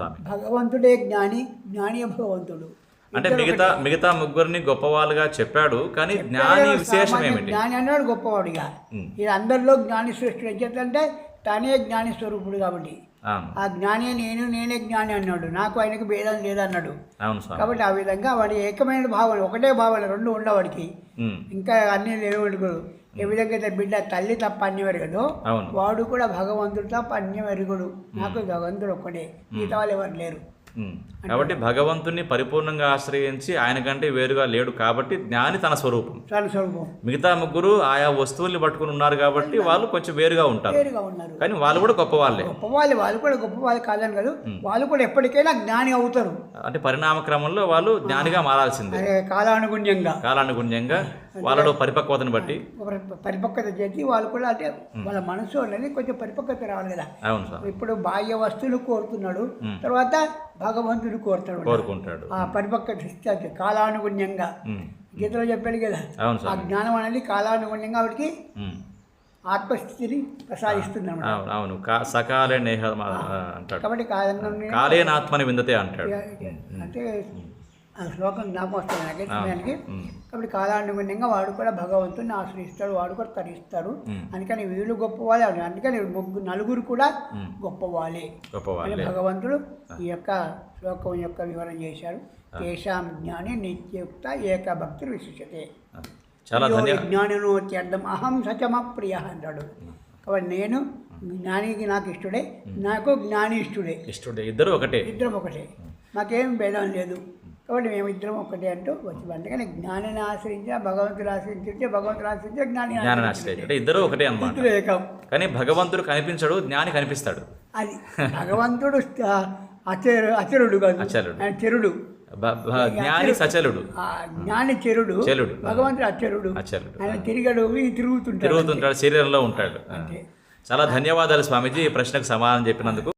స్వామి. భగవంతుడే జ్ఞాని, జ్ఞాని భగవంతుడు. అంటే మిగతా ముగ్గురిని గొప్పవాళ్ళుగా చెప్పాడు, కానీ జ్ఞాని విశేషం ఏమిటి? జ్ఞాని అన్నాడు గొప్పవాడిగా. ఇది అందరిలో జ్ఞాని సృష్టి ఏంటంటే తనే జ్ఞాని స్వరూపుడు కాబట్టి ఆ జ్ఞాని నేనే జ్ఞాని అన్నాడు. నాకు ఆయనకు భేదం లేదన్నాడు. కాబట్టి ఆ విధంగా వాడి ఏకమైన భావన, ఒకటే భావన, రెండు ఉండవాడికి. ఇంకా అన్ని లేవడుగుడు. ఏ విధంగా అయితే బిడ్డ తల్లి తప్ప అన్ని ఎరగదు, వాడు కూడా భగవంతుడు తప్ప అన్ని ఎరుగుడు. నాకు భగవంతుడు ఒక్కడే, మిగతా వాళ్ళు ఎవరు లేరు. కాబట్టి భగవంతుని పరిపూర్ణంగా ఆశ్రయించి ఆయన కంటే వేరుగా లేడు కాబట్టి జ్ఞాని తన స్వరూపం. మిగతా ముగ్గురు ఆయా వస్తువుల్ని పట్టుకుని ఉన్నారు కాబట్టి వాళ్ళు కొంచెం వేరుగా ఉంటారు, కానీ వాళ్ళు కూడా గొప్ప వాళ్ళే. వాళ్ళు కూడా గొప్ప వాళ్ళు కాదని కాదు, వాళ్ళు కూడా ఎప్పటికైనా జ్ఞాని అవుతారు. అంటే పరిణామ క్రమంలో వాళ్ళు జ్ఞానిగా మారాల్సిందే. కాలానుగుణ్యంగా వాళ్ళలో పరిపక్వతను బట్టి పరిపక్వత చేసి వాళ్ళు కూడా, అంటే వాళ్ళ మనసు అనేది కొంచెం పరిపక్వత రావాలి కదా. ఇప్పుడు బాహ్య వస్తువులు కోరుతున్నాడు, తర్వాత భగవంతుడు కోరుకుంటాడు. ఆ పరిపక్వత కాలానుగుణ్యంగా గీతలో చెప్పాడు కదా. ఆ జ్ఞానం అనేది కాలానుగుణ్యంగా వాడికి ఆత్మస్థితిని ప్రసాదిస్తుంది. అవును, సకాలే నేహ అంటాడు కాబట్టి కాలేనాత్మని విందతే అంటాడు. అంటే ఆ శ్లోకం జ్ఞాపకం వస్తుంది నాకే సమయానికి. కాబట్టి కాలానుగుణ్యంగా వాడు కూడా భగవంతుని ఆశ్రయిస్తాడు, వాడు కూడా తరిస్తాడు. అందుకని వీళ్ళు గొప్పవాళ్ళే. అందుకని నలుగురు కూడా గొప్పవాళ్ళే అని భగవంతుడు ఈ యొక్క శ్లోకం యొక్క వివరణ చేశాడు. తేషాం జ్ఞాని నిత్యయుక్త ఏక భక్తులు విశిష్టతే జ్ఞానినో త్యర్థం అహం సచమ ప్రియ అంటాడు. కాబట్టి నేను జ్ఞానికి నాకు ఇష్టడే, నాకు జ్ఞాని ఇష్టడే. ఇద్దరు ఒకటే, మాకేం భేదం లేదు. కాబట్టి మేము ఇద్దరం ఒకటే అంటూ వచ్చి, అందుకని జ్ఞానిని ఆశ్రయించా భగవంతుడు ఆశ్రయించే, భగవంతుడు ఆశ్రయించే జ్ఞాని ఆశ్రయించే, ఇద్దరు ఒకటే అన్నమాట. ఏకం. కానీ భగవంతుడు కనిపించడు, జ్ఞాని కనిపిస్తాడు. అది భగవంతుడు అచరుడు కాదు, చెరుడు. జ్ఞాని సచలుడు, జ్ఞాని చెరుడు, భగవంతుడు అచరుడు. ఆయన తిరుగుతుంటాడు, శరీరంలో ఉంటాడు. చాలా ధన్యవాదాలు స్వామీజీ ఈ ప్రశ్నకు సమాధానం చెప్పినందుకు.